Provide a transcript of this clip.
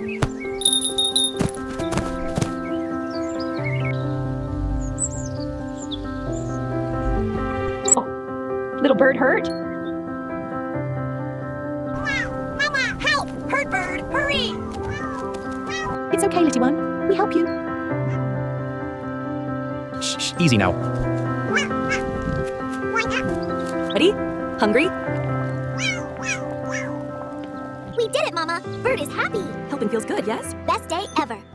Oh, little bird hurt? Mama, help! Hurt bird, hurry! It's okay, little one. We help you. Shh, easy now. Ready? Hungry? We did it, Mama! Bird is happy! Helping feels good, yes? Best day ever!